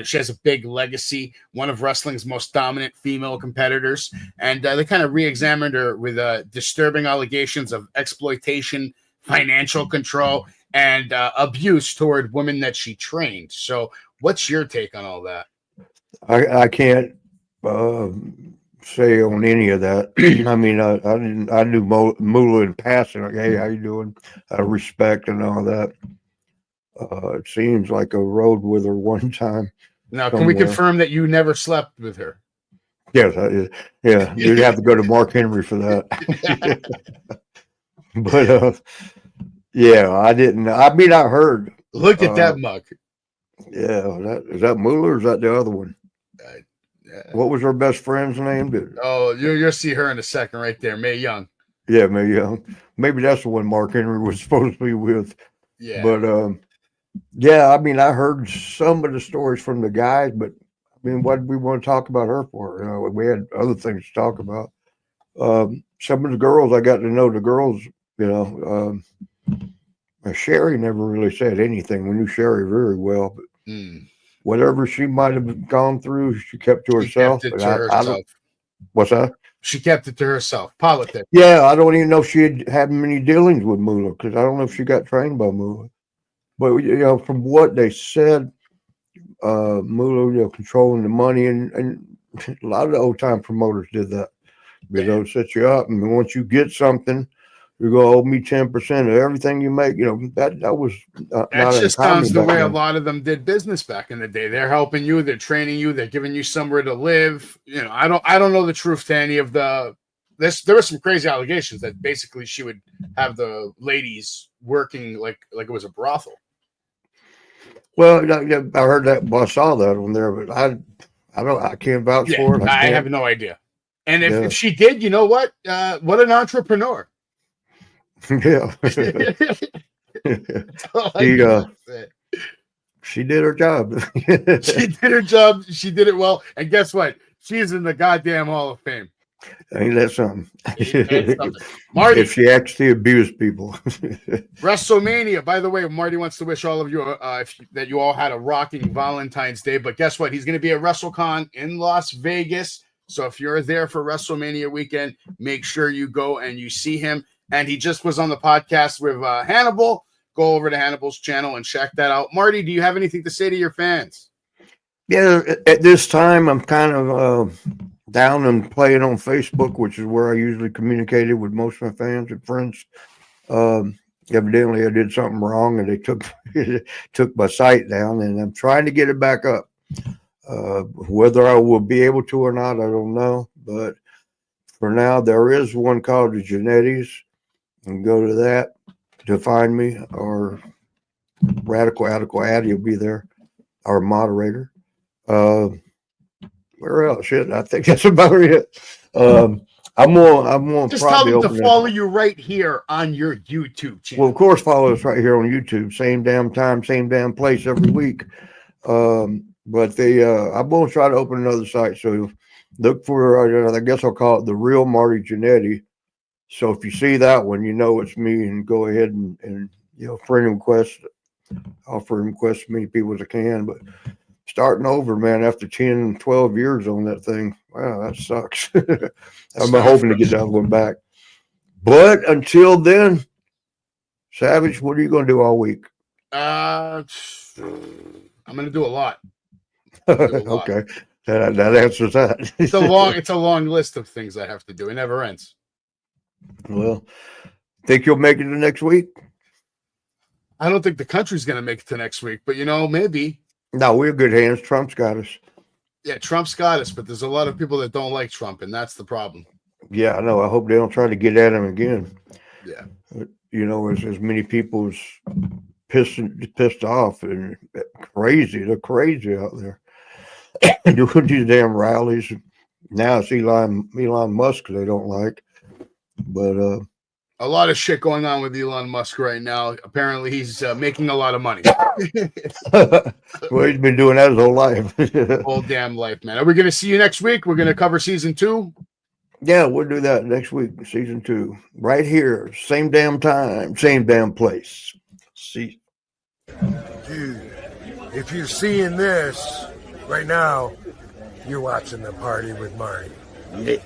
she has a big legacy, one of wrestling's most dominant female competitors. And they kind of re-examined her with disturbing allegations of exploitation, financial control, and abuse toward women that she trained. So what's your take on all that? I can't say on any of that. I mean, I knew Moolah in passing, like, hey, how you doing? Respect and all that. It seems like I rode with her one time. Now, can we confirm that you never slept with her? Yes, yeah. You'd have to go to Mark Henry for that. But yeah, I didn't. I mean, I heard. Look at that mug. Yeah, is that Moolah or is that the other one? What was her best friend's name? Oh, you'll see her in a second, right there, Mae Young. Yeah, Mae Young. Maybe that's the one Mark Henry was supposed to be with. Yeah, but yeah, I mean, I heard some of the stories from the guys, but I mean, what did we want to talk about her for? You know, we had other things to talk about. Some of the girls, I got to know the girls, you know. Sherry never really said anything. We knew Sherry very well, but whatever she might have gone through, she kept to herself. She kept it to herself. What's that? She kept it to herself. Politics. Yeah, I don't even know if she had many dealings with Moolah, because I don't know if she got trained by Moolah. But, you know, from what they said, Moolah, you know, controlling the money, and a lot of the old time promoters did that. You know, set you up, and once you get something, you're going to owe me 10% of everything you make. You know, that was that just sounds the way a lot of them did business back in the day. They're helping you, they're training you, they're giving you somewhere to live. You know, I don't know the truth to any of the this. There were some crazy allegations that basically she would have the ladies working like it was a brothel. Well, I heard that. Well, I saw that on there, but I can't vouch for it. I have no idea. And if she did, you know what? What an entrepreneur. Yeah. She did her job. She did her job. She did it well. And guess what? She's in the goddamn Hall of Fame. Ain't that something? Marty, if she actually abused people. WrestleMania. By the way, Marty wants to wish all of you that you all had a rocking Valentine's Day. But guess what? He's going to be at WrestleCon in Las Vegas. So if you're there for WrestleMania weekend, make sure you go and you see him. And he just was on the podcast with Hannibal. Go over to Hannibal's channel and check that out. Marty, do you have anything to say to your fans? Yeah, at this time, I'm kind of down and playing on Facebook, which is where I usually communicated with most of my fans and friends. Evidently, I did something wrong, and they took my site down, and I'm trying to get it back up. Whether I will be able to or not, I don't know. But for now, there is one called the Jannettys. And go to that to find me, or Radical Addie will be there, our moderator. Where else? Shit, I think that's about it. I'm gonna just probably tell them to follow you right here on your YouTube channel. Well, of course, follow us right here on YouTube. Same damn time, same damn place every week. But I'm gonna try to open another site. So look for, I guess I'll call it the Real Marty Jannetty. So if you see that one, you know it's me, and go ahead and you know, friend request. I'll friend request as many people as I can. But starting over, man, after 10, 12 years on that thing, wow, that sucks. I'm hoping to get that one back. But until then, Savage, what are you going to do all week? I'm going to do a lot. Okay, that answers that. It's a long list of things I have to do. It never ends. Well, think you'll make it to next week? I don't think the country's going to make it to next week, but you know, maybe. No, we're good hands. Trump's got us. Yeah, Trump's got us, but there's a lot of people that don't like Trump, and that's the problem. Yeah, I know. I hope they don't try to get at him again. Yeah. You know, as many people as pissed off and crazy. They're crazy out there. Doing these damn rallies. Now it's Elon Musk they don't like. But a lot of shit going on with Elon Musk right now. Apparently he's making a lot of money. Well, he's been doing that his whole life. Whole damn life, man. Are we going to see you next week? We're going to cover season 2? Yeah, we'll do that next week, season 2. Right here, same damn time, same damn place. See. Dude, if you're seeing this right now, you're watching The Party with Marty. Yeah.